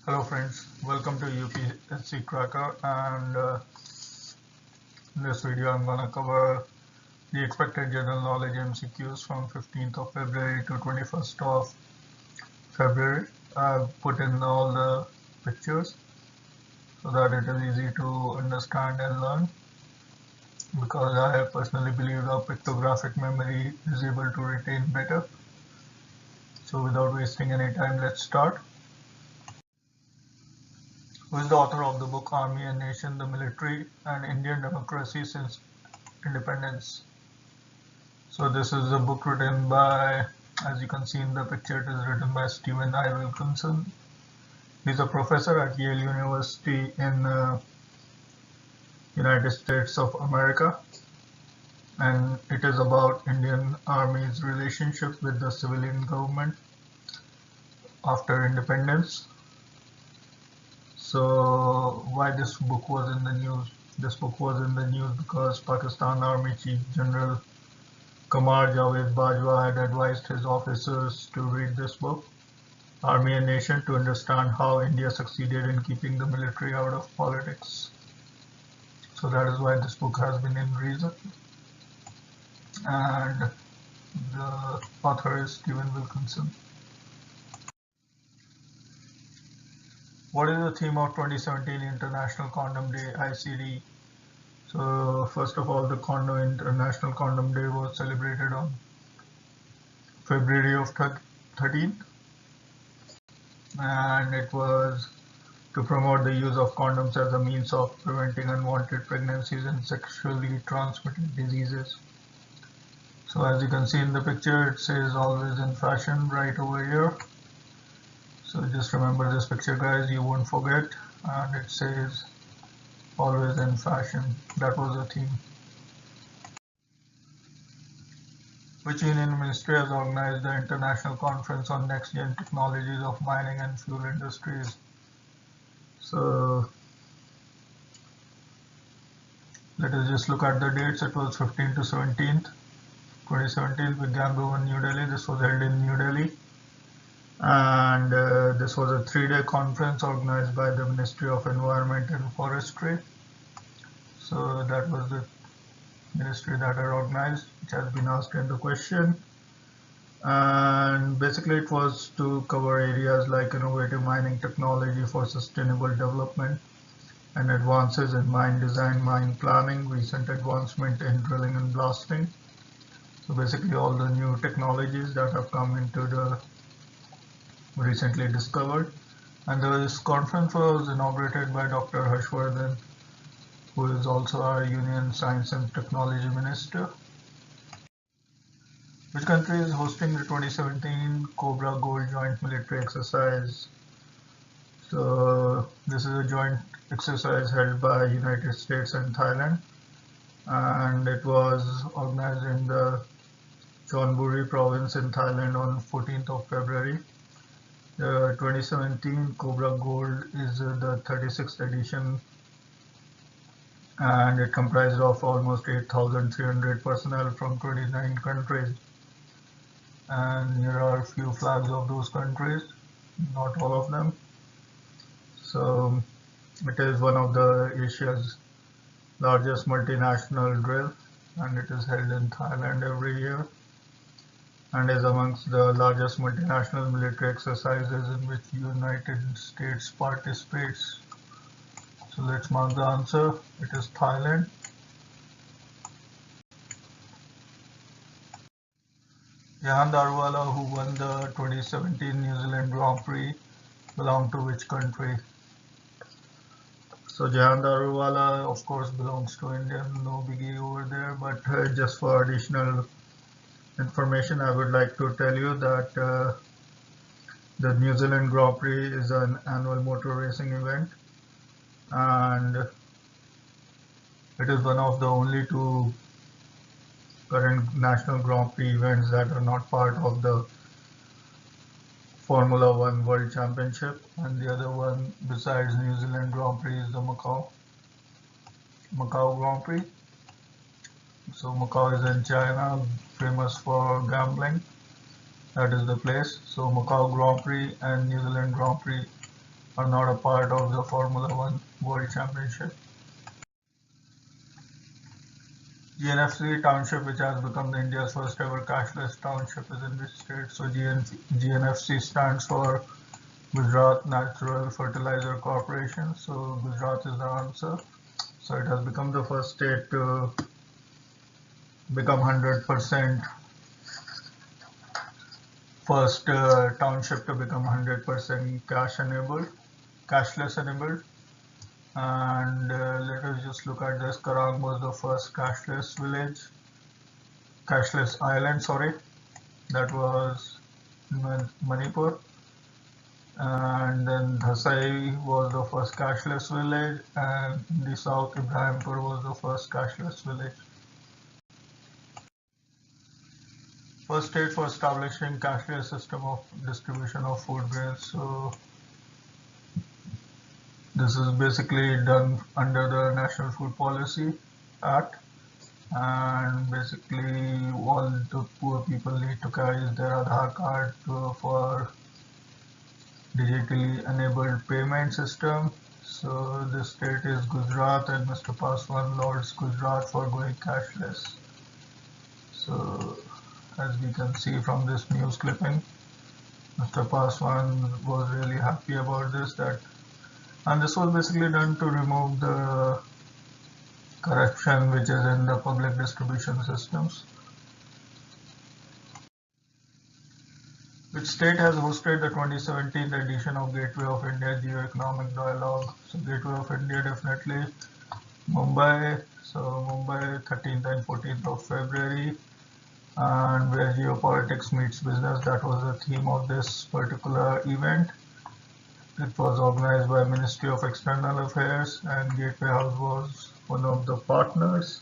Hello friends, welcome to UPSC Cracker, and in this video I'm going to cover the expected general knowledge MCQs from 15th of February to 21st of February. I've put in all the pictures so that it is easy to understand and learn, because I personally believe our pictographic memory is able to retain better. So without wasting any time, let's start. Who is the author of the book Army and Nation, the Military and Indian Democracy Since Independence? So this is a book written by, as you can see in the picture, it is written by Stephen I. Wilkinson. He's a professor at Yale University in United States of America, and it is about Indian Army's relationship with the civilian government after independence. So why this book was in the news? This book was in the news because Pakistan Army Chief General Qamar Javed Bajwa had advised his officers to read this book, Army and Nation, to understand how India succeeded in keeping the military out of politics. So that is why this book has been in reason, and the author is Stephen Wilkinson. What is the theme of 2017 International Condom Day ICD? So first of all, the International Condom Day was celebrated on February of 13th, and it was to promote the use of condoms as a means of preventing unwanted pregnancies and sexually transmitted diseases. So as you can see in the picture, it says always in fashion right over here. So just remember this picture, guys, you won't forget. And it says always in fashion. That was the theme. Which Union Ministry has organized the International Conference on NexGen Technologies of Mining and Fuel Industries? So let us just look at the dates. It was 15th to 17th, 2017, with Bhuvan, New Delhi. This was held in New Delhi. And this was a 3-day conference organized by the Ministry of Environment and Forestry. So that was the ministry that had organized, which has been asked in the question. And basically it was to cover areas like innovative mining technology for sustainable development and advances in mine design, mine planning, recent advancement in drilling and blasting. So basically all the new technologies that have come into the recently discovered. And this conference was inaugurated by Dr. Harshvardhan, who is also our Union Science and Technology Minister. Which country is hosting the 2017 Cobra Gold Joint Military Exercise? So this is a joint exercise held by United States and Thailand, and it was organized in the Chonburi province in Thailand on 14th of February. The 2017 Cobra Gold is the 36th edition, and it comprised of almost 8,300 personnel from 29 countries. And here are a few flags of those countries, not all of them. So it is one of the Asia's largest multinational drill, and it is held in Thailand every year, and is amongst the largest multinational military exercises in which United States participates. So let's mark the answer. It is Thailand. Jahan Daruwala, who won the 2017 New Zealand Grand Prix, belonged to which country? So Jahan Daruwala, of course, belongs to India. No biggie over there, but just for additional information, I would like to tell you that the New Zealand Grand Prix is an annual motor racing event, and it is one of the only two current national Grand Prix events that are not part of the Formula One World Championship. And the other one besides New Zealand Grand Prix is the Macau Grand Prix. So Macau is in China, famous for gambling. That is the place. So Macau Grand Prix and New Zealand Grand Prix are not a part of the Formula One World Championship. GNFC township, which has become India's first ever cashless township, is in which state? So GNFC stands for Gujarat Natural Fertilizer Corporation. So Gujarat is the answer. So it has become the first state to become 100%, first township to become 100% cashless enabled. And let us just look at this. Karang was the first cashless island, sorry. That was in Manipur. And then Dhasai was the first cashless village, and in the south, Ibrahimpur was the first cashless village. First state for establishing cashless system of distribution of food grains. So this is basically done under the National Food Policy Act, and basically all the poor people need to carry their Aadhaar card for digitally enabled payment system. So the state is Gujarat, and Mr. Paswan lauds Gujarat for going cashless. So as we can see from this news clipping, Mr. Paswan was really happy about this, and this was basically done to remove the corruption which is in the public distribution systems. Which state has hosted the 2017 edition of Gateway of India Geo-Economic Dialogue? So Gateway of India, definitely Mumbai. So Mumbai, 13th and 14th of February, and where geopolitics meets business. That was the theme of this particular event. It was organized by Ministry of External Affairs, and Gateway House was one of the partners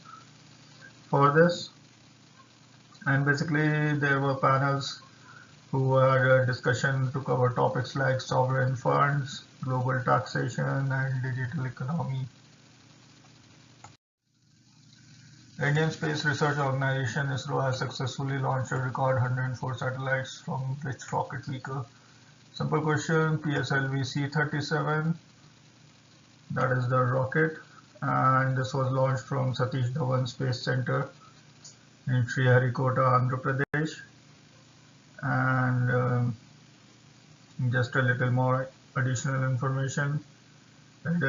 for this. And basically there were panels who had a discussion to cover topics like sovereign funds, global taxation, and digital economy. The Indian Space Research Organization ISRO has successfully launched a record 104 satellites from which rocket vehicle? Simple question, PSLV C-37, that is the rocket, and this was launched from Satish Dhawan Space Center in Sriharikota, Andhra Pradesh. And just a little more additional information, it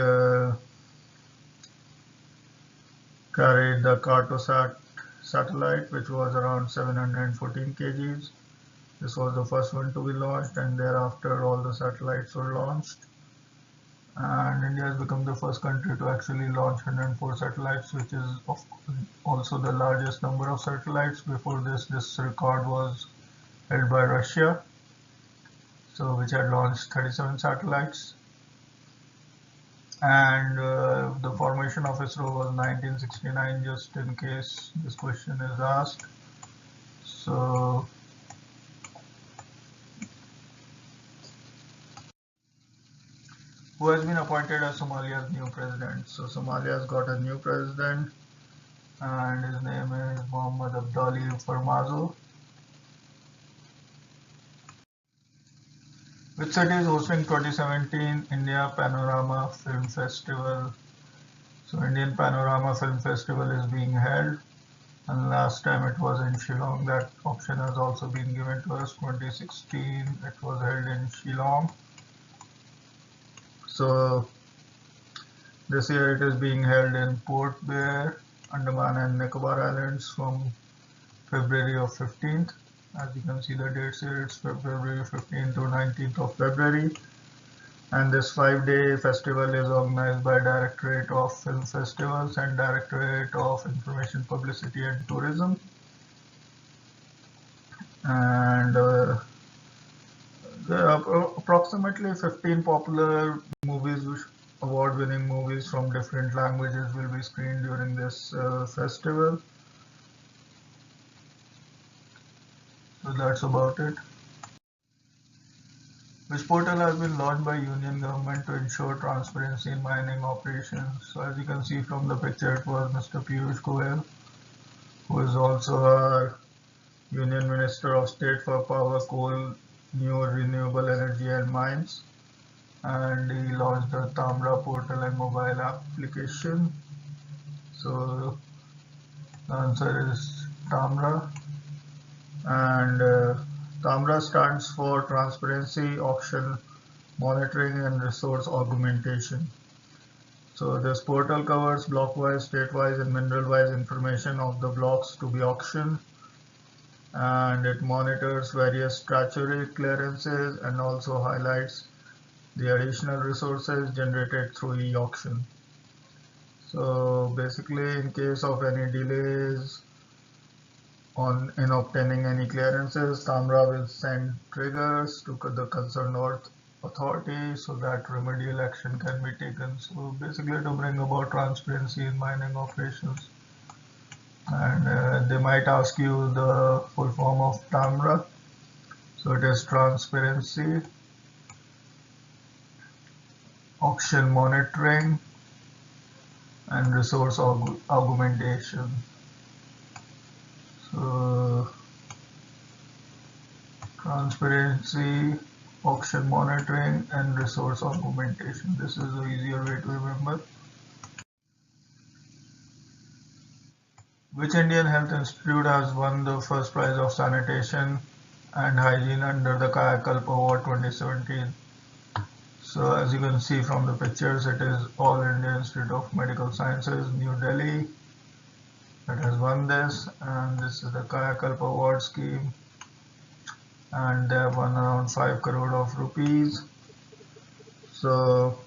carried the Cartosat satellite, which was around 714 kgs. This was the first one to be launched, and thereafter all the satellites were launched. And India has become the first country to actually launch 104 satellites, which is also the largest number of satellites. Before this record was held by Russia, so which had launched 37 satellites. And the formation of ISRO was 1969, just in case this question is asked. So who has been appointed as Somalia's new president? So Somalia has got a new president, and his name is Mohamed Abdullahi Farmajo. Which city is hosting 2017 India Panorama Film Festival? So Indian Panorama Film Festival is being held, and last time it was in Shillong. That option has also been given to us. 2016 it was held in Shillong. So this year it is being held in Port Blair, Andaman and Nicobar Islands from February of 15th. As you can see the dates here, it's February 15th to 19th of February. And this 5-day festival is organized by Directorate of Film Festivals and Directorate of Information Publicity and Tourism. And there are approximately 15 popular movies, award-winning movies from different languages will be screened during this festival. So that's about it. Which portal has been launched by Union government to ensure transparency in mining operations? So as you can see from the picture, it was Mr. Piyush Goyal, who is also our Union Minister of State for Power, Coal, New Renewable Energy and Mines. and he launched the Tamra portal and mobile application. So the answer is Tamra, and Tamra stands for Transparency, Auction Monitoring and Resource Augmentation. So this portal covers block-wise, state-wise and mineral-wise information of the blocks to be auctioned, and it monitors various statutory clearances and also highlights the additional resources generated through e-auction. So basically, in case of any delays in obtaining any clearances, Tamra will send triggers to the concerned authority so that remedial action can be taken. So basically to bring about transparency in mining operations. And they might ask you the full form of Tamra. So it is Transparency, Auction Monitoring and Resource Augmentation. So Transparency, Auction Monitoring and Resource Augmentation. This is the easier way to remember. Which Indian Health Institute has won the first prize of sanitation and hygiene under the Kayakalp Award 2017? So as you can see from the pictures, it is All India Institute of Medical Sciences, New Delhi, that has won this, and this is the Kayakalp Award scheme, and they have won around 5 crore of rupees. So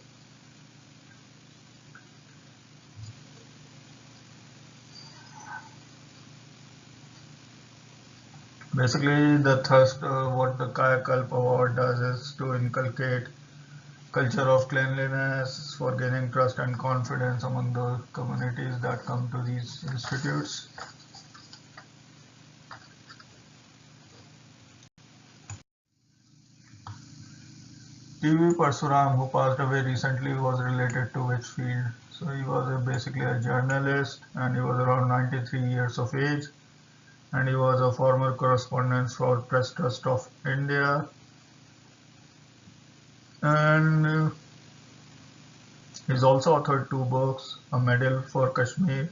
basically the thrust what the Kayakalp Award does is to inculcate culture of cleanliness for gaining trust and confidence among the communities that come to these institutes. T.V. Parsuram, who passed away recently, was related to which field? So he was basically a journalist, and he was around 93 years of age, and he was a former correspondent for Press Trust of India, and he's also authored 2 books, A Medal for Kashmir,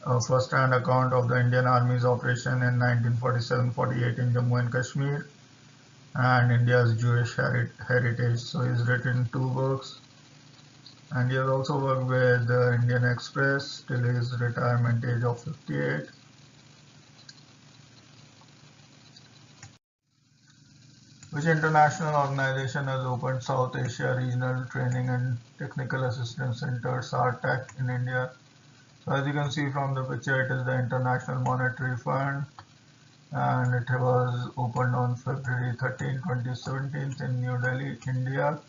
a first-hand account of the Indian Army's operation in 1947-48 in Jammu and Kashmir, and India's Jewish heritage. So he's written 2 books, and he has also worked with the Indian Express till his retirement age of 58. Which international organization has opened South Asia Regional Training and Technical Assistance Center (SARTAC) in India? So as you can see from the picture, it is the International Monetary Fund, and it was opened on February 13, 2017 in New Delhi, India.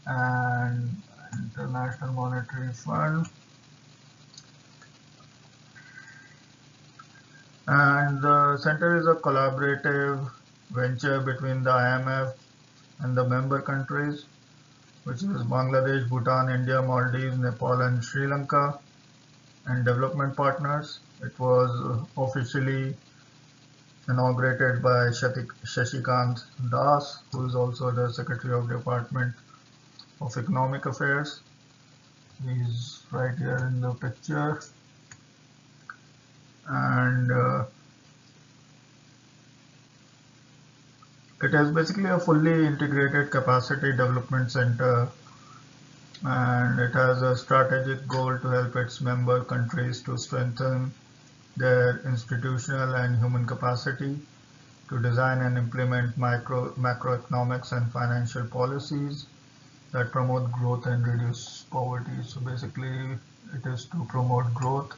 And International Monetary Fund, and the center is a collaborative venture between the IMF and the member countries, which is Bangladesh, Bhutan, India, Maldives, Nepal and Sri Lanka, and development partners. It was officially inaugurated by Shashikant Das, who is also the Secretary of Department of Economic Affairs. He's right here in the picture, and it is basically a fully integrated capacity development center, and it has a strategic goal to help its member countries to strengthen their institutional and human capacity to design and implement macroeconomics and financial policies that promote growth and reduce poverty. So basically it is to promote growth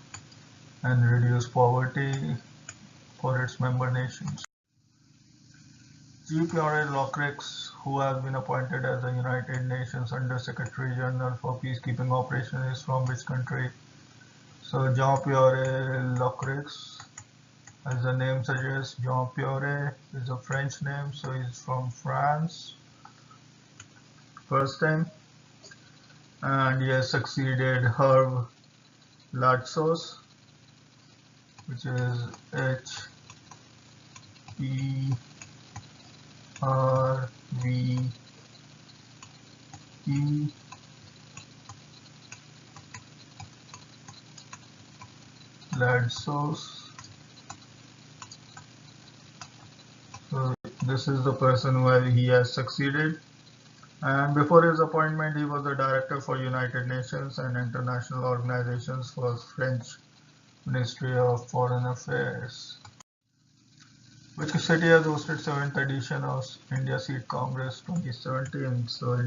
and reduce poverty for its member nations. G. Pierre Lockrix, who has been appointed as the United Nations Under Secretary General for Peacekeeping Operations, is from which country? So Jean-Pierre Lockrix, as the name suggests, Jean-Pierre is a French name, so he's from France. First thing, and he has succeeded Herve Latsos, which is HERVLATSOS. key lead source. So this is the person where he has succeeded. And before his appointment, he was the director for United Nations and international organizations for French Ministry of Foreign Affairs. Which city has hosted 7th edition of India Seed Congress 2017? So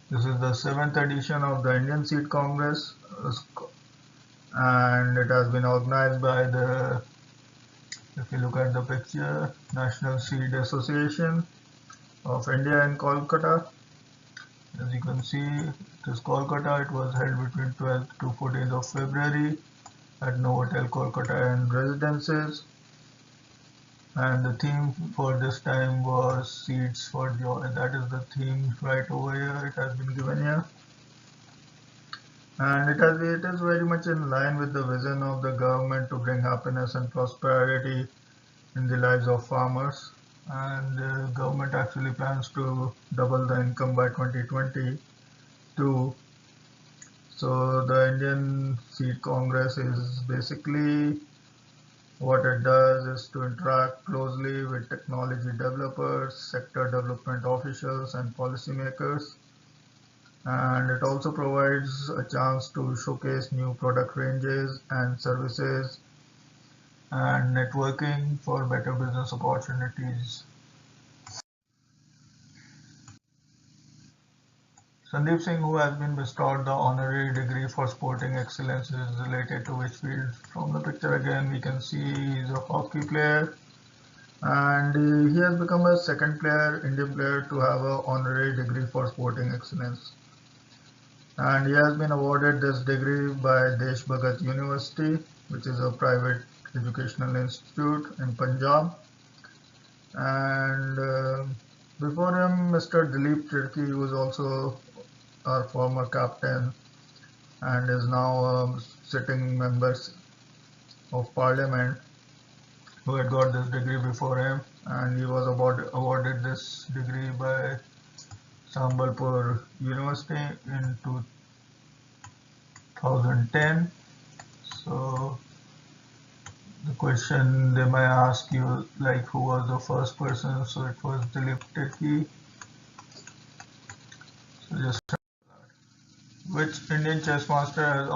this is the 7th edition of the Indian Seed Congress, and it has been organized by the, if you look at the picture, National Seed Association of India in Kolkata. As you can see, it is Kolkata. It was held between 12th to 14th of February at Novotel Kolkata and Residences. And the theme for this time was Seeds for Joy. That is the theme right over here. It has been given here. And it is very much in line with the vision of the government to bring happiness and prosperity in the lives of farmers. And the government actually plans to double the income by 2022. So the Indian Seed Congress is basically, what it does is to interact closely with technology developers, sector development officials and policymakers. And it also provides a chance to showcase new product ranges and services and networking for better business opportunities. Sandeep Singh, who has been bestowed the honorary degree for sporting excellence, is related to which field? From the picture again we can see he's a hockey player, and he has become a second Indian player to have an honorary degree for sporting excellence. And he has been awarded this degree by Desh Bhagat University, which is a private educational institute in Punjab. And before him, Mr. Dilip Tirki, who was also our former captain and is now a sitting member of parliament, who had got this degree before him, and he was awarded this degree by Sambalpur University in 2010. So the question they might ask you, like, who was the first person? So it was Dilip Tirki. So just which Indian chess master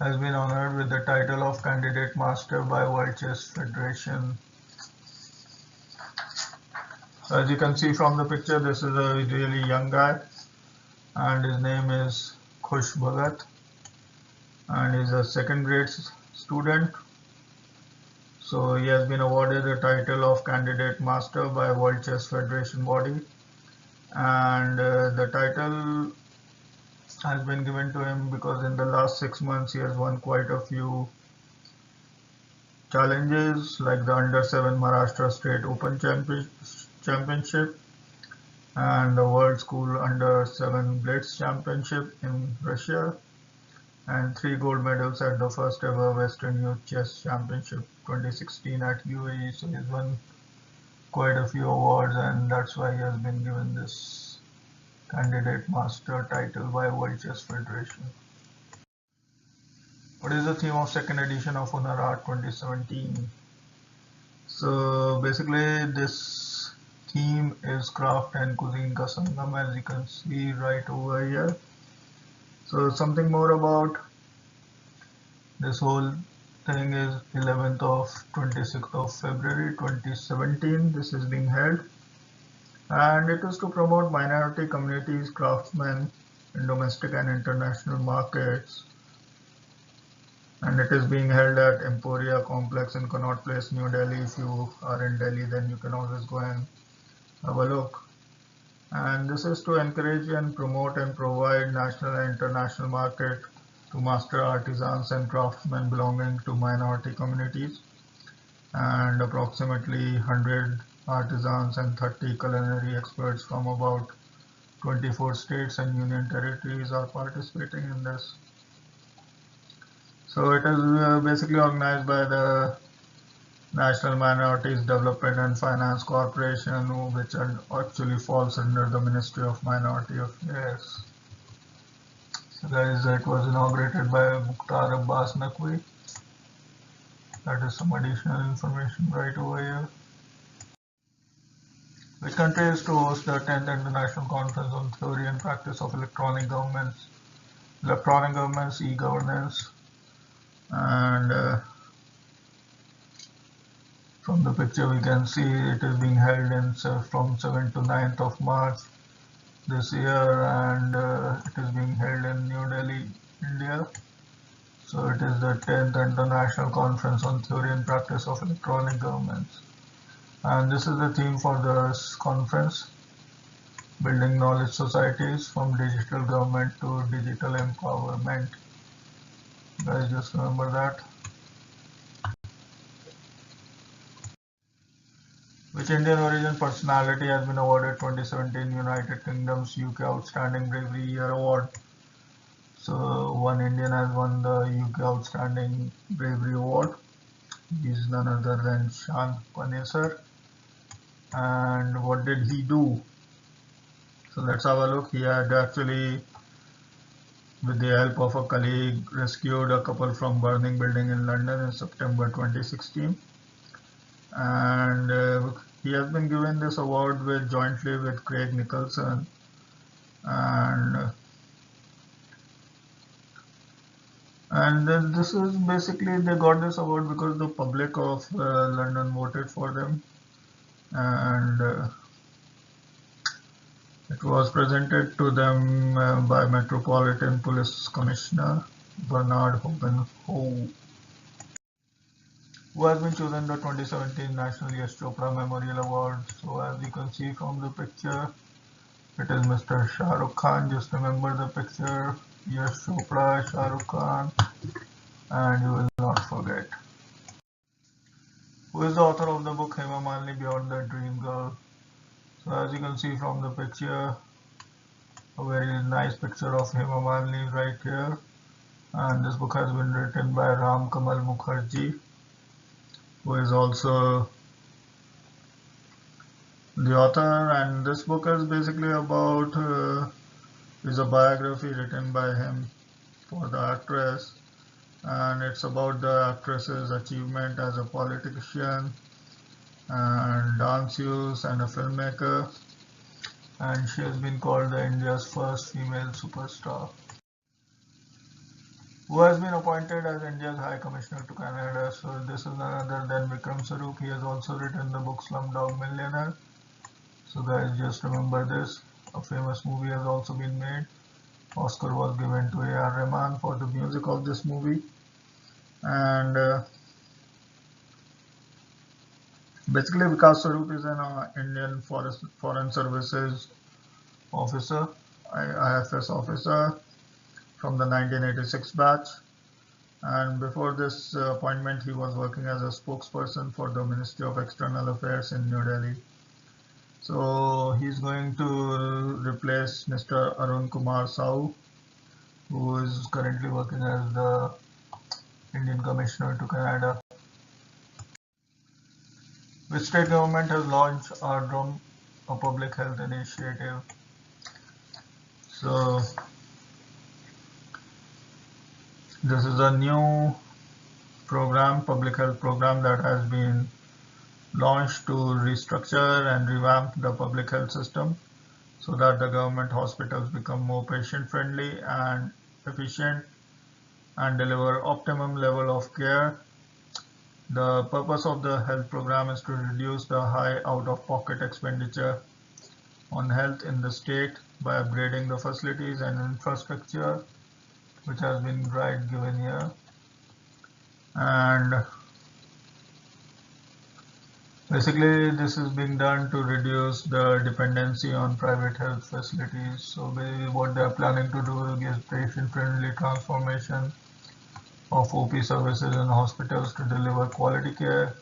has been honored with the title of Candidate Master by World Chess Federation? So as you can see from the picture, this is a really young guy, and his name is Khush Bhagat, and he's a second grade student. So he has been awarded the title of Candidate Master by World Chess Federation body, and the title has been given to him because in the last 6 months he has won quite a few challenges, like the Under-7 Maharashtra State Open Championship and the World School Under-7 Blitz Championship in Russia, and 3 gold medals at the first ever Western Youth Chess Championship 2016 at UAE. So he's won quite a few awards, and that's why he has been given this Candidate Master title by World Chess Federation. What is the theme of second edition of Hunar Art 2017? So basically this theme is craft and cuisine ka sangam, as you can see right over here. So something more about this whole thing is 11th of 26th of February 2017 this is being held, and it is to promote minority communities, craftsmen in domestic and international markets, and it is being held at Emporia Complex in Connaught Place, New Delhi. If you are in Delhi, then you can always go and have a look. And this is to encourage and promote and provide national and international market to master artisans and craftsmen belonging to minority communities, and approximately 100 artisans and 30 culinary experts from about 24 states and union territories are participating in this. So it is basically organized by the National Minorities Development and Finance Corporation, which actually falls under the Ministry of Minority Affairs. So guys, that was inaugurated by Mukhtar Abbas Naqvi. That is some additional information right over here. Which country is to host the 10th International Conference on Theory and Practice of Electronic Governments, e-governance, and from the picture we can see it is being held from 7th to 9th of March this year, and it is being held in New Delhi, India. So it is the 10th International Conference on Theory and Practice of Electronic Governments. And this is the theme for this conference: building knowledge societies from digital government to digital empowerment. Guys, just remember that. Which Indian origin personality has been awarded 2017 United Kingdom's UK Outstanding Bravery Year Award? So one Indian has won the UK Outstanding Bravery Award. He is none other than Shan Panesar. And what did he do? So let's have a look. He had actually, with the help of a colleague, rescued a couple from burning building in London in September 2016. And he has been given this award jointly with Craig Nicholson, and this is basically, they got this award because the public of London voted for them, and it was presented to them by Metropolitan Police Commissioner Bernard Hogan, who has been chosen the 2017 National Yash Chopra Memorial Award. So as you can see from the picture, it is Mr. Shah Rukh Khan. Just remember the picture: Yash Chopra, Shah Rukh Khan, and you will not forget. Who is the author of the book Hema Malini Beyond the Dream Girl? So as you can see from the picture, a very nice picture of Hema Malini right here. And this book has been written by Ram Kamal Mukherjee, who is also the author. And this book is basically about is a biography written by him for the actress, and it's about the actress's achievement as a politician and dance use and a filmmaker, and she has been called the India's first female superstar. Who has been appointed as India's High Commissioner to Canada? So this is none other than Vikram Sarup. He has also written the book Slumdog Millionaire. So guys, just remember this. A famous movie has also been made. Oscar was given to A.R. Rahman for the music of this movie. And basically, Vikas Sarup is an Indian Foreign Services officer, IFS officer from the 1986 batch. And before this appointment, he was working as a spokesperson for the Ministry of External Affairs in New Delhi. So he's going to replace Mr. Arun Kumar Sahu, who is currently working as the Indian Commissioner to Canada. Which state government has launched ARDROM, a public health initiative? So this is a new program, public health program, that has been launched to restructure and revamp the public health system so that the government hospitals become more patient friendly and efficient and deliver optimum level of care. The purpose of the health program is to reduce the high out-of-pocket expenditure on health in the state by upgrading the facilities and infrastructure, which has been given here. And basically, this is being done to reduce the dependency on private health facilities. So basically what they are planning to do is patient-friendly transformation of OP services in hospitals to deliver quality care,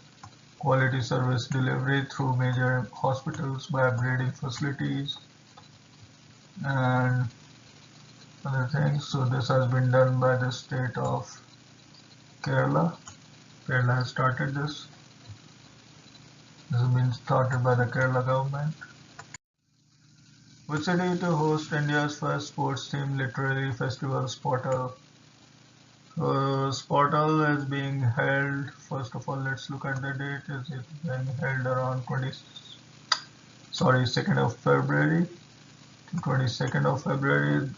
quality service delivery through major hospitals by upgrading facilities and other things. So this has been done by the state of Kerala. Kerala has started this. This has been started by the Kerala government. Which city to host India's first sports-themed literary festival, Sportal? Sportal is being held. First of all, let's look at the date. Is it being held around 2nd of February? 22nd of February.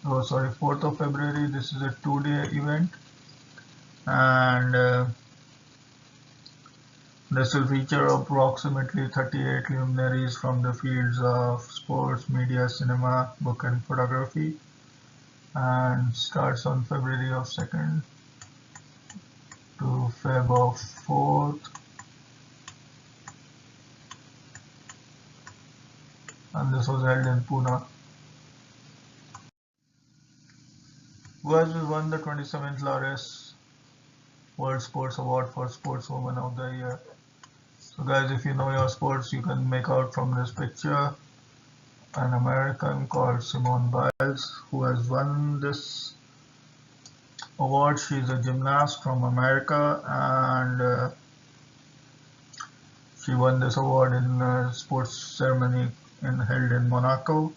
4th of February. This is a 2-day event, and this will feature approximately 38 luminaries from the fields of sports, media, cinema, book and photography, and starts on February of 2nd to Feb of 4th, and this was held in Pune. Who has won the 27th Laureus World Sports Award for Sportswoman of the Year? So guys, if you know your sports, you can make out from this picture an American called Simone Biles who has won this award. She's a gymnast from America, and she won this award in a sports ceremony held in Monaco.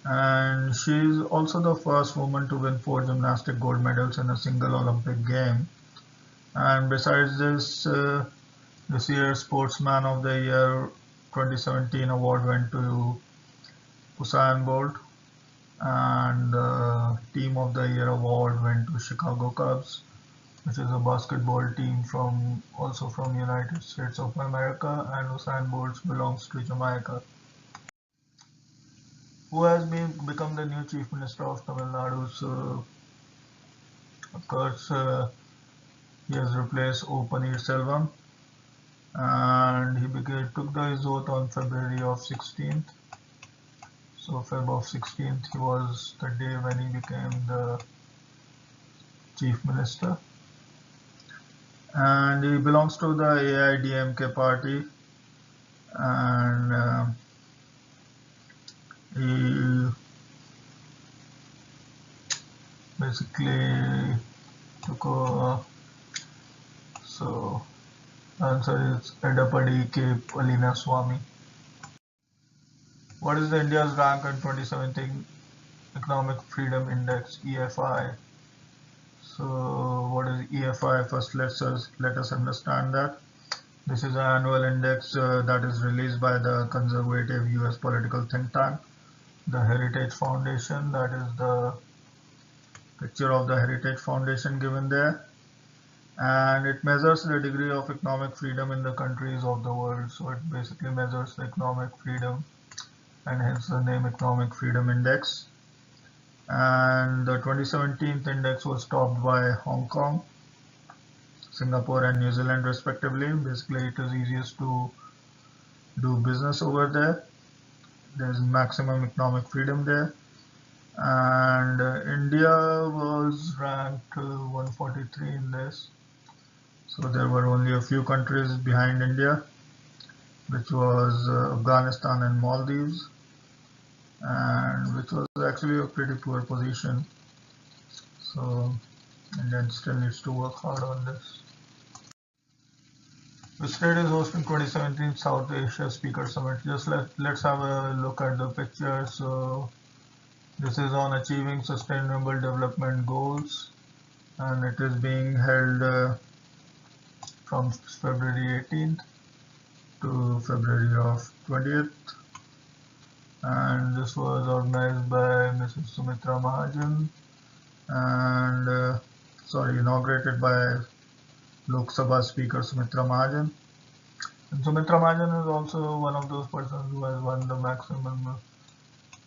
And she's also the first woman to win 4 gymnastic gold medals in a single Olympic game. And besides this year's Sportsman of the Year 2017 award went to Usain Bolt, and the Team of the Year award went to Chicago Cubs, which is a basketball team also from United States of America, and Usain Bolt belongs to Jamaica. Who has become the new Chief Minister of Tamil Nadu? So, of course, he has replaced O. Paneerselvam, and he took his oath on February of 16th. So Feb of 16th he was the day when he became the Chief Minister, and he belongs to the AIDMK party, and he basically took over. So answer is Edapadi K. Palina Swami. What is India's rank in 2017 Economic Freedom Index, EFI? So what is EFI? First let us understand that. This is an annual index that is released by the conservative US political think tank, the Heritage Foundation. That is the picture of the Heritage Foundation given there. And it measures the degree of economic freedom in the countries of the world. So it basically measures the economic freedom, and hence the name Economic Freedom Index. And the 2017 index was topped by Hong Kong, Singapore and New Zealand respectively. Basically it is easiest to do business over there. There is maximum economic freedom there. And India was ranked 143 in this. So there were only a few countries behind India, which was Afghanistan and Maldives, and which was actually a pretty poor position. So India still needs to work hard on this. Which state is hosting 2017 South Asia Speaker Summit? Just let's have a look at the picture. So this is on achieving sustainable development goals, and it is being held from February 18th to February of 20th, and this was organized by Mrs. Sumitra Mahajan, and inaugurated by Lok Sabha Speaker Sumitra Mahajan. And Sumitra Mahajan is also one of those persons who has won the maximum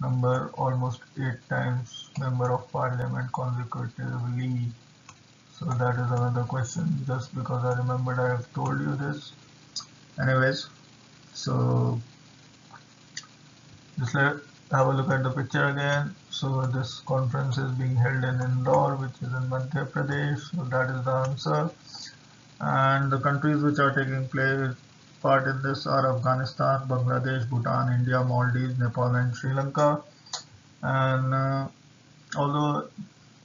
number, almost 8 times Member of Parliament consecutively. So that is another question, just because I remembered I have told you this. Anyways, so just have a look at the picture again. So this conference is being held in Indore, which is in Madhya Pradesh. So that is the answer. And the countries which are taking part in this are Afghanistan, Bangladesh, Bhutan, India, Maldives, Nepal and Sri Lanka.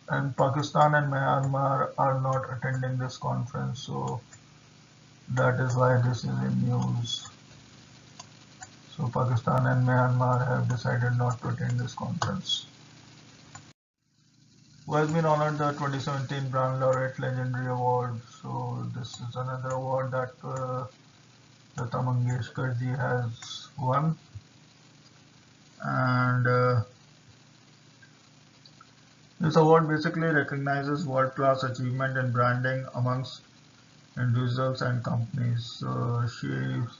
And Pakistan and Myanmar are not attending this conference, so That is why this is in news. So Pakistan and Myanmar have decided not to attend this conference. Who has been honored the 2017 Brand Laureate Legendary Award. So this is another award that Lata Mangeshkar ji has won, and this award basically recognizes world-class achievement in branding amongst individuals and companies. So she is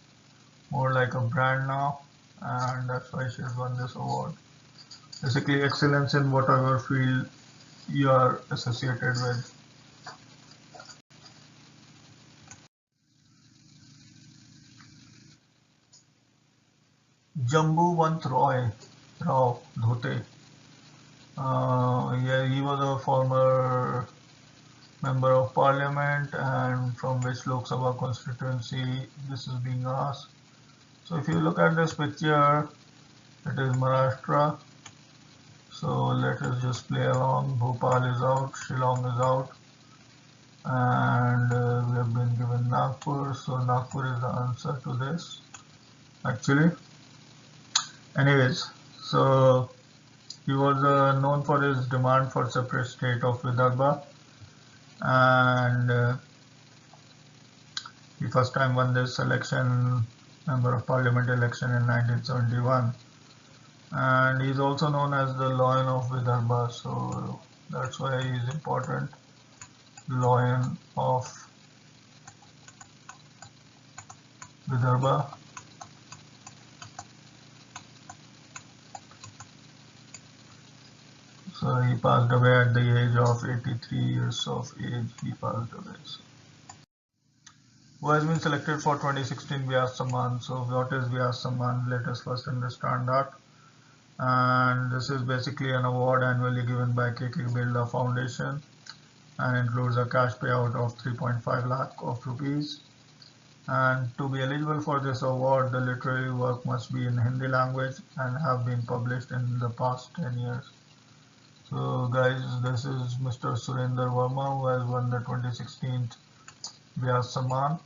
more like a brand now, and that's why she has won this award. Basically, excellence in whatever field you are associated with. Jambuwant Rao Dhote. Yeah, he was a former member of parliament, and from which Lok Sabha constituency this is being asked. So if you look at this picture, it is Maharashtra. So let us just play along. Bhopal is out, Shillong is out, and we have been given Nagpur. So Nagpur is the answer to this, actually. Anyways, so he was known for his demand for separate state of Vidarbha, and he first time won this election, member of parliament election in 1971, and he is also known as the Lion of Vidarbha. So that's why he is important. Lion of Vidarbha. So he passed away at the age of 83 years of age. He passed away. So, who has been selected for 2016 Vyas Samman? So what is Vyas Samman? Let us first understand that. And this is basically an award annually given by KK Birla Foundation, and includes a cash payout of 3.5 lakh of rupees. And to be eligible for this award, the literary work must be in Hindi language and have been published in the past 10 years. So guys, this is Mr. Surendra Verma, who has won the 2016 Vyas Samman,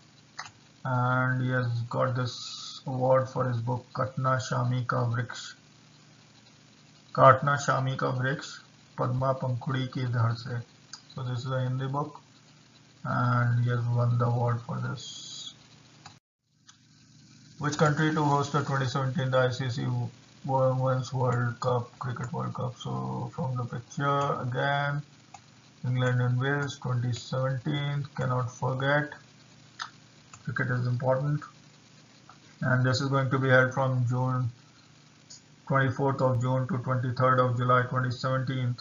and he has got this award for his book Katna Shami Ka Vriksh, Padma Pankhudi Ki Dhar Se. So this is a Hindi book, and he has won the award for this. Which country to host the 2017 ICC Women's World Cup, Cricket World Cup? So from the picture again, England and Wales 2017, cannot forget. Cricket is important, and this is going to be held from June 24th of June to 23rd of July 2017,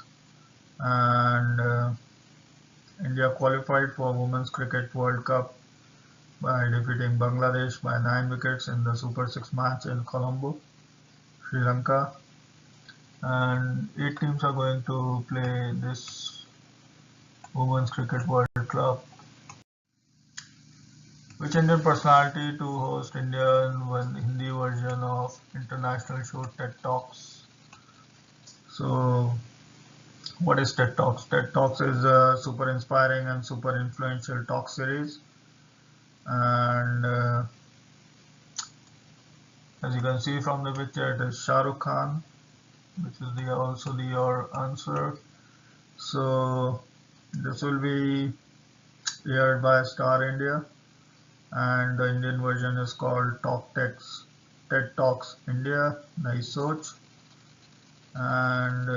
and India qualified for Women's Cricket World Cup by defeating Bangladesh by 9 wickets in the Super 6 match in Colombo, Sri Lanka, and 8 teams are going to play this Women's Cricket World Cup. Which Indian personality to host Indian Hindi version of international show TED Talks? So what is TED Talks? TED Talks is a super inspiring and super influential talk series, and as you can see from the picture, it is Shah Rukh Khan, which is also your answer. So this will be aired by Star India, and the Indian version is called TED Talks India Nai Soch, and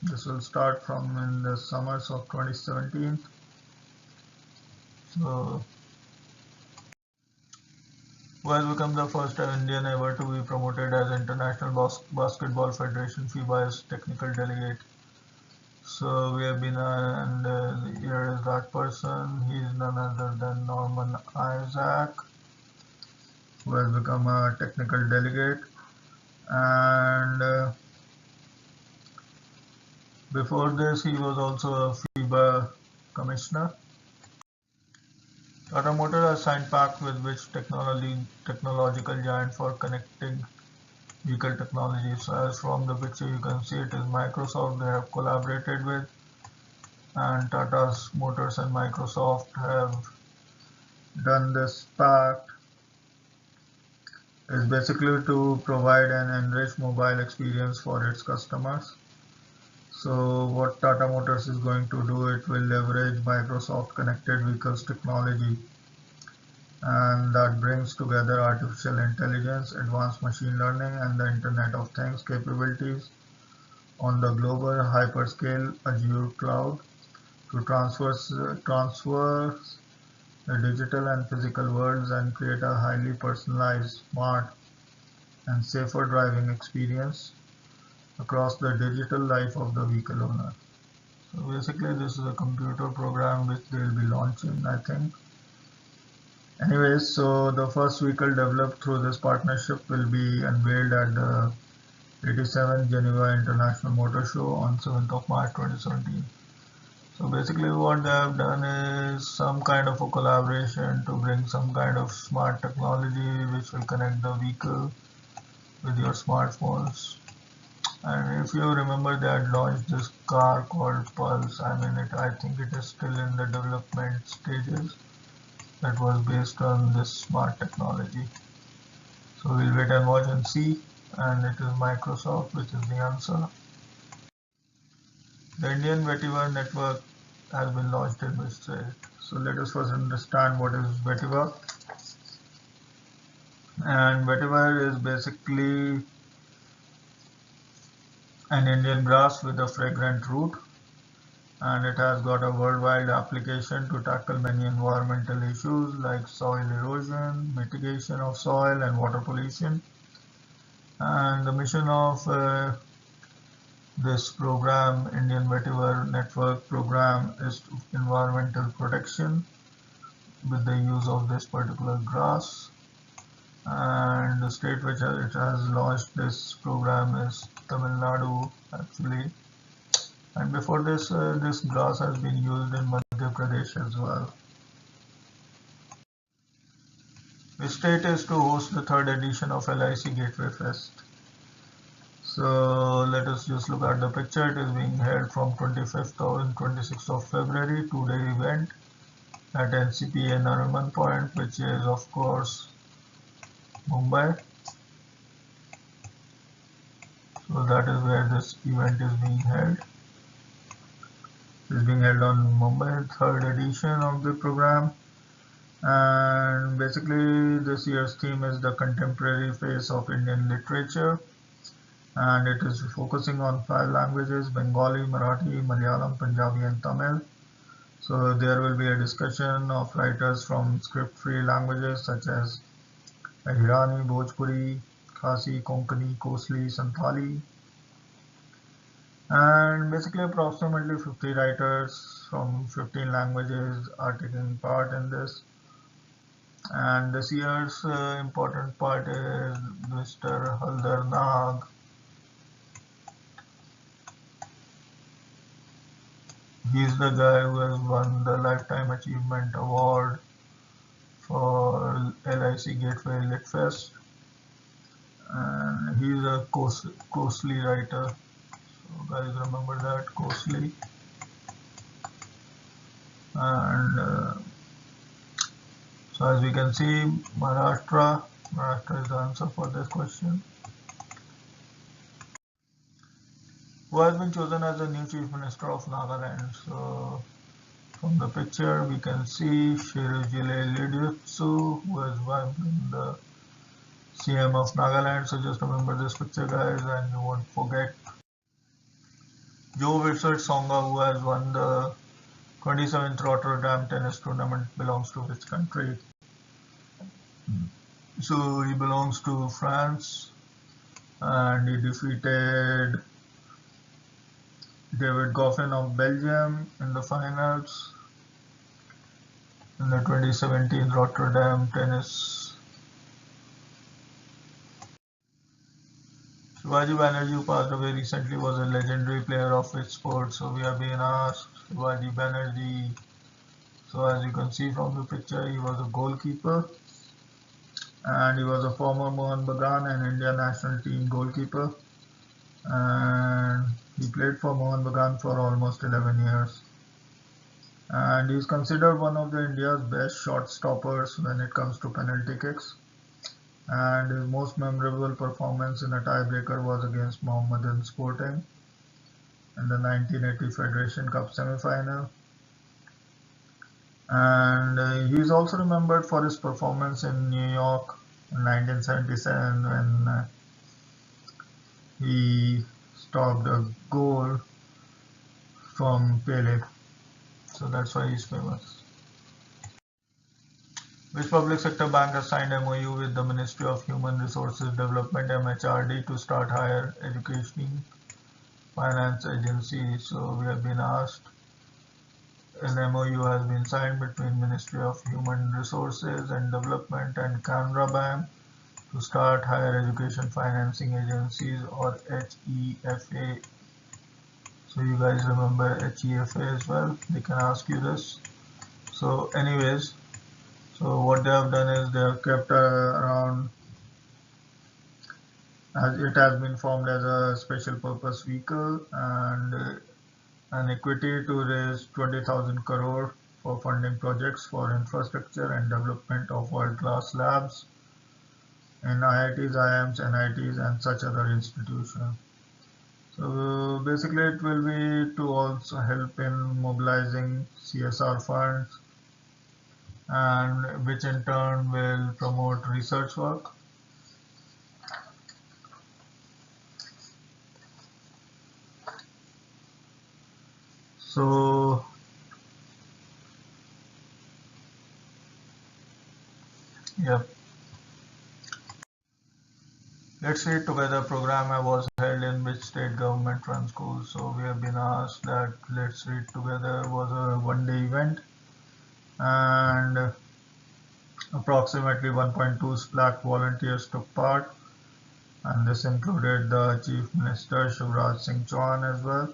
this will start from in the summers of 2017. So who has become the first Indian ever to be promoted as International Basketball Federation FIBA's technical delegate? So we have been, and here is that person. He is none other than Norman Isaac, who has become a technical delegate, and before this he was also a FIBA commissioner. Tata Motors has signed pact with which technological giant for connecting vehicle technology. So as from the picture you can see, it is Microsoft they have collaborated with, and Tata Motors and Microsoft have done this pact is basically to provide an enriched mobile experience for its customers. So what Tata Motors is going to do, it will leverage Microsoft Connected Vehicles technology, and that brings together artificial intelligence, advanced machine learning, and the Internet of Things capabilities on the global hyperscale Azure cloud to transfer the digital and physical worlds and create a highly personalized, smart, and safer driving experience across the digital life of the vehicle owner. So basically this is a computer program which they will be launching, I think. Anyways, so the first vehicle developed through this partnership will be unveiled at the 87th Geneva International Motor Show on 7th of March 2017. So basically what they have done is some kind of a collaboration to bring some kind of smart technology which will connect the vehicle with your smartphones. And if you remember, they had launched this car called Pulse. I think it is still in the development stages. That was based on this smart technology. So we'll wait and watch and see. And it is Microsoft which is the answer. The Indian Vetiver network has been launched in which state? So let us first understand what is vetiver. And vetiver is basically an Indian grass with a fragrant root, and it has got a worldwide application to tackle many environmental issues like soil erosion, mitigation of soil and water pollution. And the mission of this program, Indian Vetiver Network program, is environmental protection with the use of this particular grass. And the state which it has launched this program is Tamil Nadu actually. And before this, this grass has been used in Madhya Pradesh as well. The state is to host the third edition of LIC Gateway Fest. So let us just look at the picture. It is being held from 25th and 26th of February, 2-day event at NCPA Nariman Point, which is of course Mumbai. So that is where this event is being held. It is being held on Mumbai, third edition of the program. And basically this year's theme is the contemporary face of Indian literature. And it is focusing on 5 languages: Bengali, Marathi, Malayalam, Punjabi, and Tamil. So there will be a discussion of writers from script-free languages such as Hirani, Bhojpuri, Khasi, Konkani, Kosli, Santali. And basically approximately 50 writers from 15 languages are taking part in this. And this year's important part is Mr. Haldar Nag. He's the guy who has won the Lifetime Achievement Award for LIC Gateway Lit Fest. And he's a Kosli writer. So guys, remember that, Kosli. And so as we can see, Maharashtra is the answer for this question. Who has been chosen as the new Chief Minister of Nagaland? So from the picture we can see Shirujile Lidutsu, who has been the CM of Nagaland. So just remember this picture, guys, and you won't forget. Joe Wilfred Songa, who has won the 27th Rotterdam tennis tournament, belongs to which country? So he belongs to France, and he defeated David Goffin of Belgium in the finals in the 2017 Rotterdam tennis. Shivaji Banerjee, who passed away recently, was a legendary player of which sport? So we are being asked Shivaji Banerjee. So as you can see from the picture, he was a goalkeeper, and he was a former Mohan Bagan and India national team goalkeeper, and he played for Mohan Bagan for almost 11 years. and he is considered one of the India's best shot stoppers when it comes to penalty kicks. And his most memorable performance in a tiebreaker was against Mohammedan Sporting in the 1980 Federation Cup semi-final. And he is also remembered for his performance in New York in 1977 when he stopped a goal from Pele. So that's why he's famous. Which public sector bank has signed MOU with the Ministry of Human Resources Development (MHRD) to start higher education finance agency? So we have been asked. An MOU has been signed between Ministry of Human Resources and Development and Canara Bank to start higher education financing agencies, or HEFA. So you guys remember HEFA as well. They can ask you this. So anyways, so what they have done is they have kept around, as it has been formed as a special purpose vehicle, and an equity to raise 20,000 crore for funding projects for infrastructure and development of world-class labs in IITs, IIMs, NITs, and such other institutions. So basically it will be to also help in mobilizing CSR funds, and which in turn will promote research work. So yeah, Let's Read Together program was held in which state government run schools? So we have been asked that Let's Read Together was a one-day event, and approximately 1.2 lakh volunteers took part, and this included the Chief Minister Shivraj Singh Chauhan as well.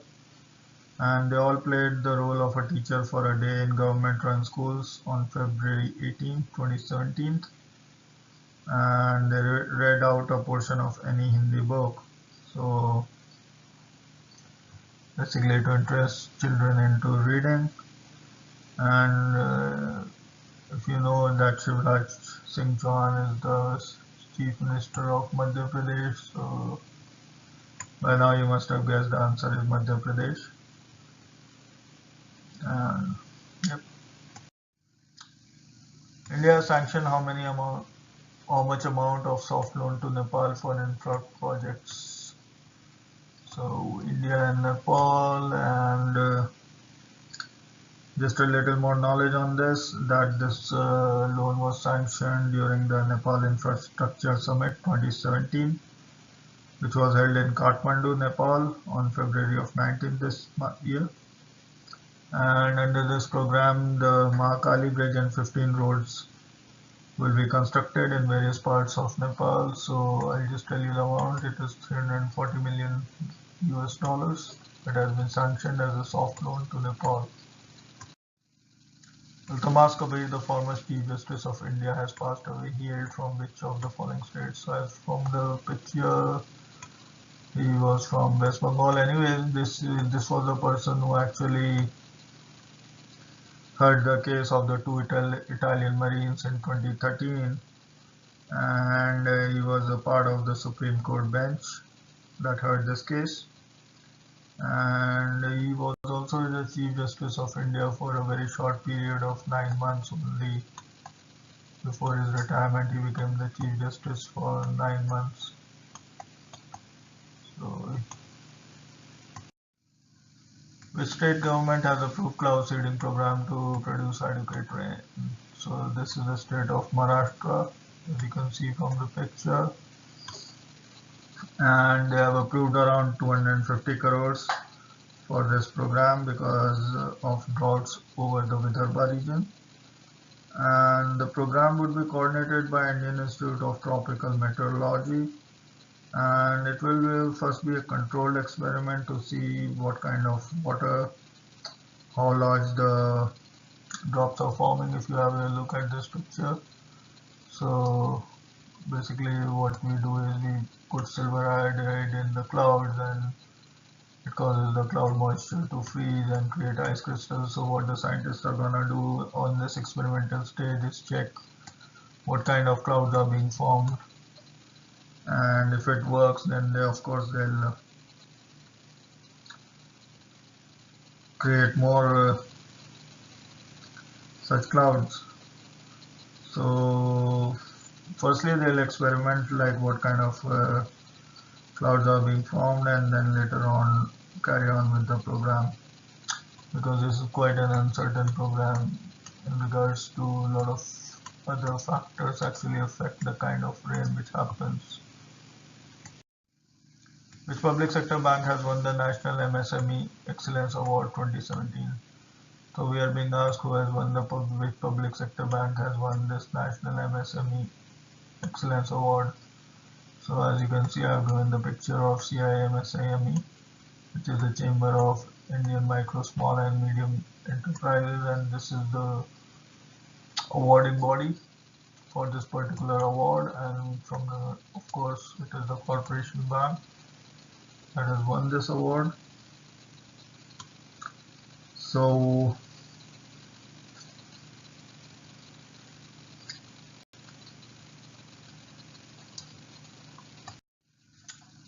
And they all played the role of a teacher for a day in government-run schools on February 18, 2017, and they read out a portion of any Hindi book. So basically to interest children into reading. And if you know that Shivraj Singh Chauhan is the Chief Minister of Madhya Pradesh, so by now you must have guessed the answer is Madhya Pradesh. And yep. India has sanctioned how much amount of soft loan to Nepal for infra projects? So India and Nepal, and just a little more knowledge on this, that this loan was sanctioned during the Nepal Infrastructure Summit 2017, which was held in Kathmandu, Nepal on February of 19 this year. And under this program, the Mahakali Bridge and 15 roads will be constructed in various parts of Nepal. So I'll just tell you the amount. It is 340 million US dollars that has been sanctioned as a soft loan to Nepal. Iltamas Kabir, the former Chief Justice of India, has passed away. He hailed from which of the following states? So as from the picture, he was from West Bengal. Anyways, this was the person who actually heard the case of the two Italian Marines in 2013, and he was a part of the Supreme Court bench that heard this case. And he was also the Chief Justice of India for a very short period of 9 months only. Before his retirement, he became the Chief Justice for 9 months. So, which state government has approved cloud seeding program to produce adequate rain? So this is the state of Maharashtra, as you can see from the picture. And they have approved around 250 crores for this program because of droughts over the Vidarbha region. And the program would be coordinated by Indian Institute of Tropical Meteorology, and it will first be a controlled experiment to see what kind of water, how large the drops are forming. If you have a look at this picture, so basically what we do is we put silver iodide in the clouds, and It causes the cloud moisture to freeze and create ice crystals. So what the scientists are gonna do on this experimental stage is check what kind of clouds are being formed, and if it works, then they of course they'll create more such clouds. So firstly they'll experiment like what kind of clouds are being formed, and then later on carry on with the program, because this is quite an uncertain program in regards to a lot of other factors actually affect the kind of rain which happens. Which public sector bank has won the National MSME Excellence Award 2017? So we are being asked who has won which public sector bank has won this National MSME Excellence Award. So as you can see, I have given the picture of CIMSAME, which is the Chamber of Indian Micro, Small and Medium Enterprises, and this is the awarding body for this particular award, and from the, of course, it is the Corporation Bank that has won this award. So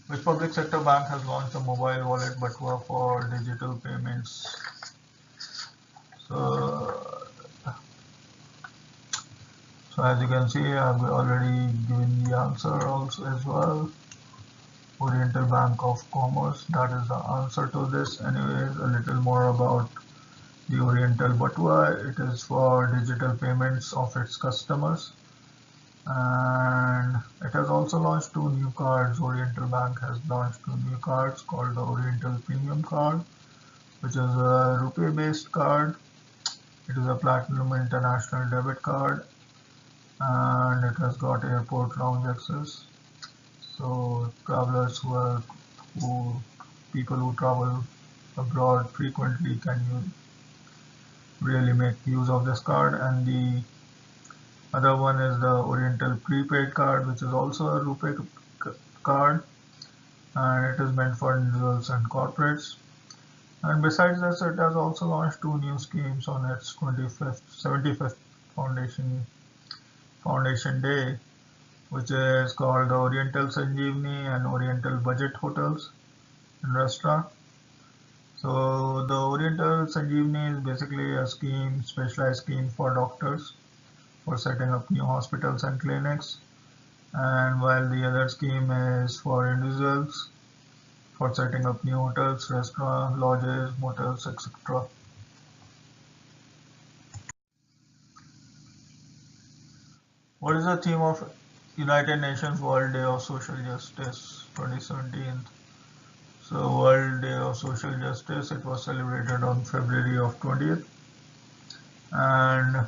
which public sector bank has launched a mobile wallet Batwa for digital payments? So as you can see, I have already given the answer also as well. Oriental Bank of Commerce, that is the answer to this. Anyways, a little more about the Oriental Batwa. It is for digital payments of its customers, and it has also launched two new cards. Oriental Bank has launched two new cards called the Oriental Premium Card, which is a rupee based card. It is a platinum international debit card, and it has got airport lounge access. So travelers people who travel abroad frequently can really make use of this card. And the other one is the Oriental prepaid card, which is also a rupee card, and it is meant for individuals and corporates. And besides this, it has also launched two new schemes on its 75th Foundation Day, which is called the Oriental Sanjeevani and Oriental Budget Hotels and Restaurant. So the Oriental Sanjeevani is basically a scheme, specialized scheme for doctors for setting up new hospitals and clinics, and while the other scheme is for individuals for setting up new hotels, restaurants, lodges, motels, etc. What is the theme of United Nations World Day of Social Justice 2017? So World Day of Social Justice, it was celebrated on February of 20th, and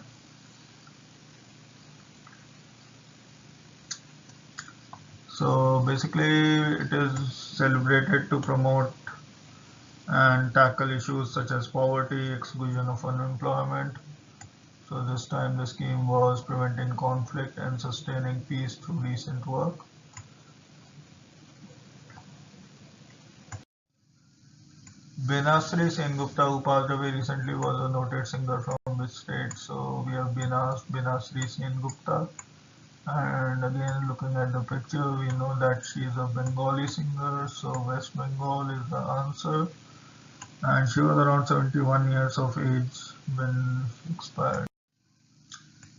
so basically it is celebrated to promote and tackle issues such as poverty, exclusion of unemployment. So this time the scheme was preventing conflict and sustaining peace through decent work. Binasri Sengupta, who passed away recently, was a noted singer from which state? So we have been asked Binasri Sengupta, and again looking at the picture we know that she is a Bengali singer, so West Bengal is the answer, and she was around 71 years of age when she expired.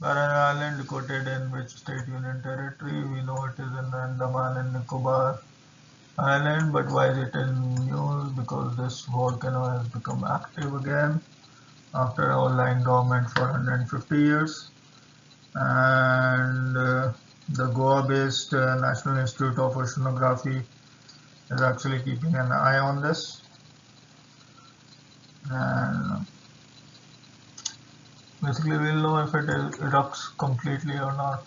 Barren Island located in which state union territory? We know it is in Andaman and Nicobar Island, but why is it in news? Because this volcano has become active again after lying dormant for 150 years. And the Goa-based National Institute of Oceanography is actually keeping an eye on this. And basically we'll know if it erupts completely or not.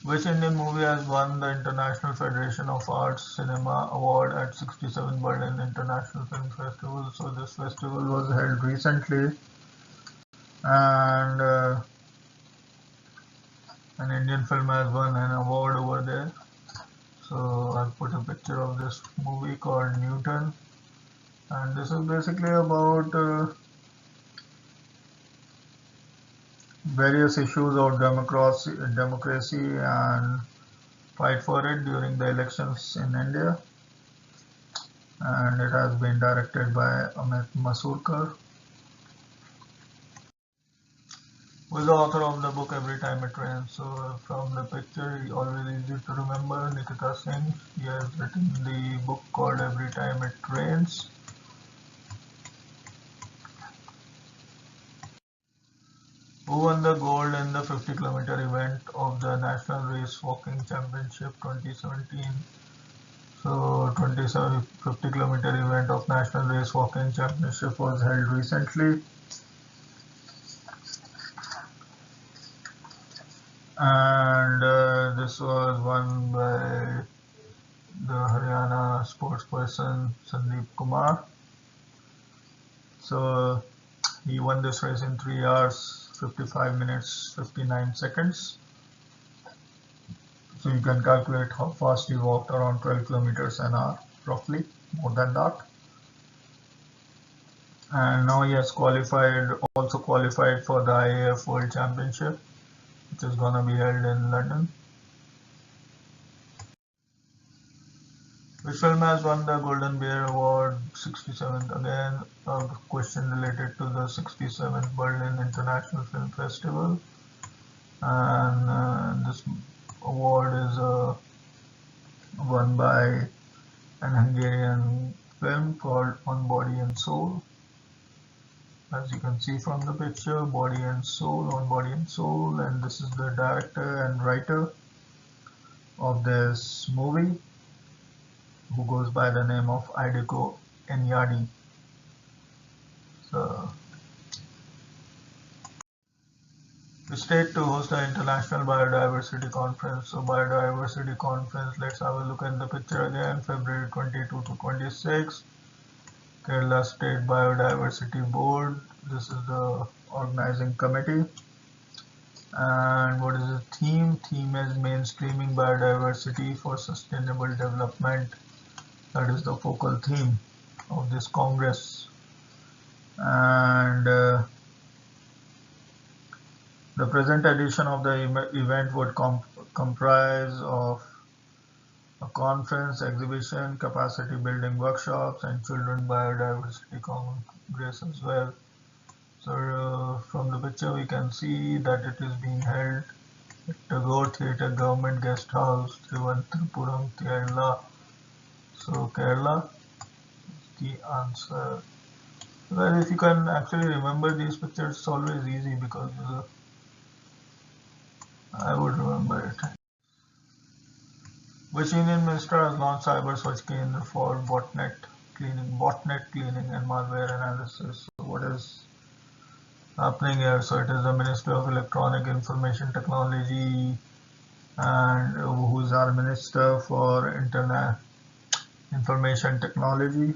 Which Indian movie has won the International Federation of Arts Cinema Award at 67 Berlin International Film Festival? So this festival was held recently, and an Indian film has won an award over there. So I've put a picture of this movie called Newton, and this is basically about various issues of democracy and fight for it during the elections in India. And it has been directed by Amit Masurkar, who is the author of the book Every Time It Rains. So from the picture, always easy to remember, Nikita Singh. He has written the book called Every Time It Rains. Who won the gold in the 50-kilometer event of the National Race Walking Championship 2017? So 50-kilometer event of National Race Walking Championship was held recently. And this was won by the Haryana sportsperson Sandeep Kumar. So he won this race in 3 hours, 55 minutes, 59 seconds. So you can calculate how fast he walked, around 12 kilometers an hour, roughly, more than that. And now he has also qualified for the IAF World Championship, which is gonna be held in London. Which film has won the Golden Bear Award 67th? Again, a question related to the 67th Berlin International Film Festival. And this award is won by an Hungarian film called On Body and Soul. As you can see from the picture, Body and Soul, On Body and Soul, and this is the director and writer of this movie, who goes by the name of Ideko Enyadi. So, the state to host the International Biodiversity Conference. So, Biodiversity Conference, let's have a look at the picture again, February 22 to 26. Kerala State Biodiversity Board, this is the organizing committee. And what is the theme? Theme is mainstreaming biodiversity for sustainable development. That is the focal theme of this Congress. And the present edition of the event would comprise of a conference, exhibition, capacity building workshops, and children biodiversity congress as well. So from the picture we can see that it is being held at Tagore Theatre Government Guest House, Thiruvananthapuram, Kerala. So Kerala is the answer. Well, if you can actually remember these pictures, it's always easy because I would remember it. Which Union Minister has launched Cyber Swachh Kendra for botnet cleaning and malware analysis? So what is happening here? So it is the Ministry of Electronic Information Technology, and who is our Minister for Internet Information Technology.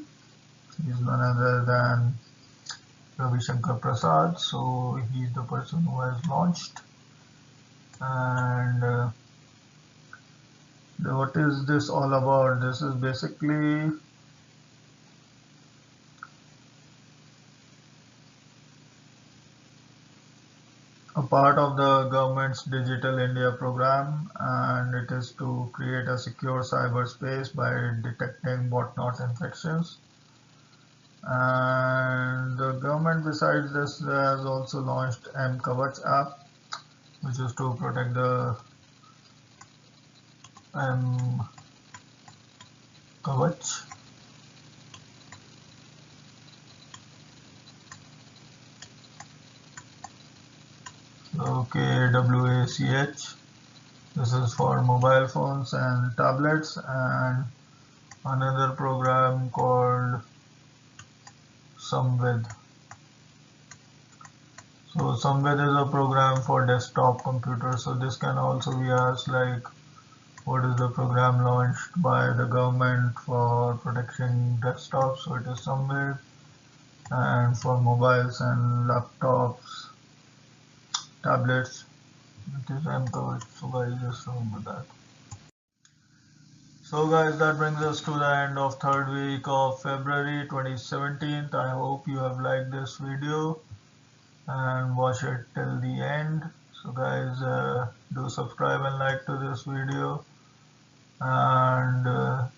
He is none other than Ravi Shankar Prasad. So he is the person who has launched. And what is this all about? This is basically a part of the government's Digital India program, and it is to create a secure cyberspace by detecting botnet infections. And the government, besides this, has also launched mKavach app, which is to protect the mKavach. Okay, WACH. This is for mobile phones and tablets, and another program called Samvid. So Samvid is a program for desktop computers. So this can also be asked, like, what is the program launched by the government for protecting desktops? So it is Samvid, and for mobiles and laptops, tablets, it is mKavach. So guys, just remember that. So guys, that brings us to the end of third week of February 2017. I hope you have liked this video and watch it till the end. So guys, do subscribe and like to this video, and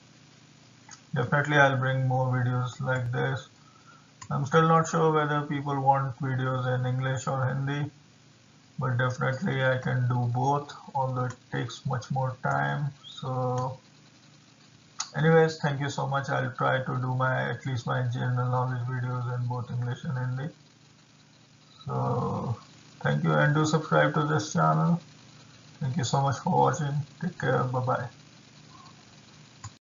definitely I'll bring more videos like this. I'm still not sure whether people want videos in English or Hindi, but definitely I can do both, although it takes much more time. So anyways, thank you so much. I'll try to do at least my general knowledge videos in both English and Hindi. So thank you, and do subscribe to this channel. Thank you so much for watching. Take care. Bye bye.